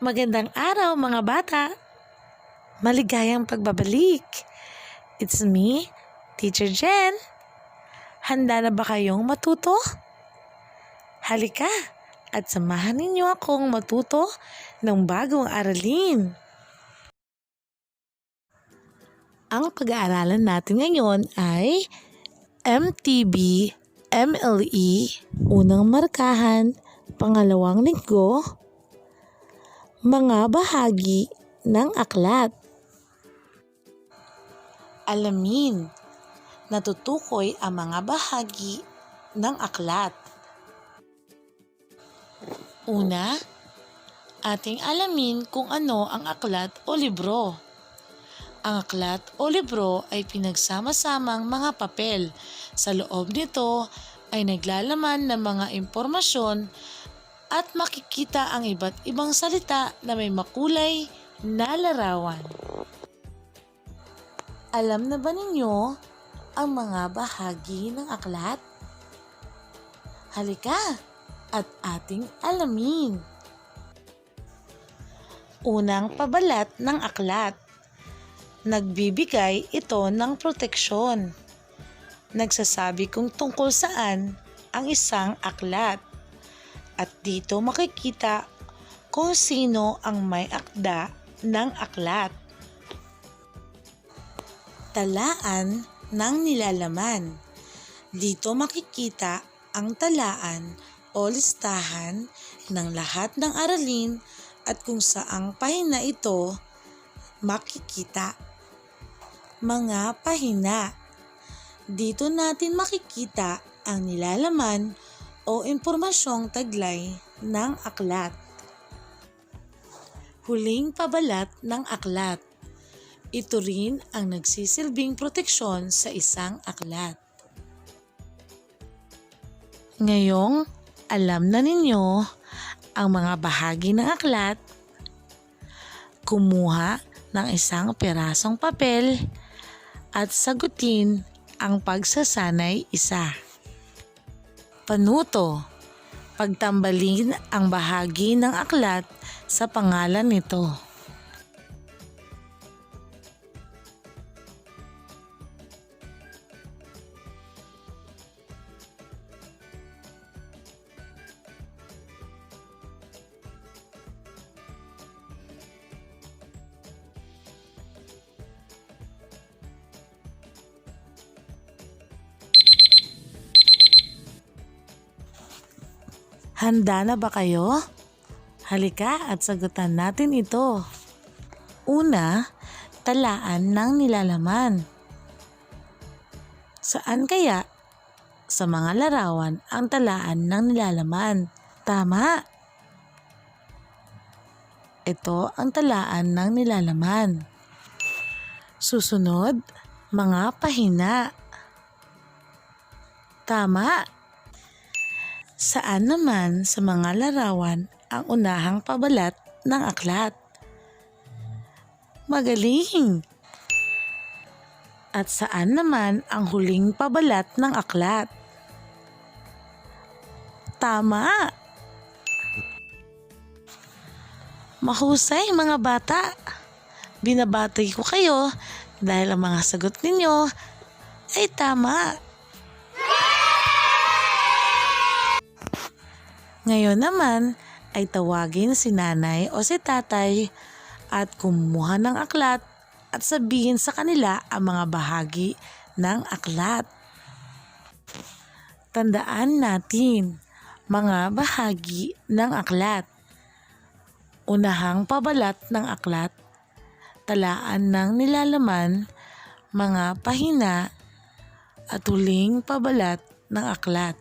Magandang araw mga bata! Maligayang pagbabalik! It's me, Teacher Jen. Handa na ba kayong matuto? Halika at samahan ninyo akong matuto ng bagong aralin. Ang pag-aaralan natin ngayon ay MTB, MLE, unang markahan, pangalawang linggo, mga bahagi ng aklat. Alamin, natutukoy ang mga bahagi ng aklat. Una, ating alamin kung ano ang aklat o libro. Ang aklat o libro ay pinagsama-samang mga papel. Sa loob nito ay naglalaman ng mga impormasyon at makikita ang iba't ibang salita na may makulay na larawan. Alam na ba ninyo ang mga bahagi ng aklat? Halika at ating alamin. Unang pabalat ng aklat. Nagbibigay ito ng proteksyon. Nagsasabi kung tungkol saan ang isang aklat. At dito makikita kung sino ang may akda ng aklat. Talaan ng nilalaman. Dito makikita ang talaan o listahan ng lahat ng aralin at kung saang pahina ito makikita. Mga pahina. Dito natin makikita ang nilalaman o impormasyong taglay ng aklat. Huling pabalat ng aklat. Ito rin ang nagsisilbing proteksyon sa isang aklat. Ngayong alam na ninyo ang mga bahagi ng aklat, kumuha ng isang pirasong papel at sagutin ang pagsasanay isa. Panuto, pagtambalin ang bahagi ng aklat sa pangalan nito. Handa na ba kayo? Halika at sagutan natin ito. Una, talaan ng nilalaman. Saan kaya sa mga larawan ang talaan ng nilalaman? Tama! Ito ang talaan ng nilalaman. Susunod, mga pahina. Tama! Saan naman sa mga larawan ang unahang pabalat ng aklat? Magaling! At saan naman ang huling pabalat ng aklat? Tama! Mahusay mga bata! Binabati ko kayo dahil ang mga sagot ninyo ay tama! Ngayon naman ay tawagin si nanay o si tatay at kumuha ng aklat at sabihin sa kanila ang mga bahagi ng aklat. Tandaan natin mga bahagi ng aklat. Unahang pabalat ng aklat, talaan ng nilalaman, mga pahina at huling pabalat ng aklat.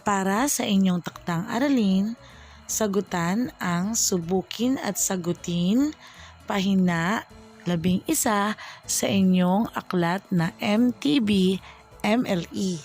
Para sa inyong taktang aralin, sagutan ang subukin at sagutin, pahina 11 sa inyong aklat na MTB, MLE.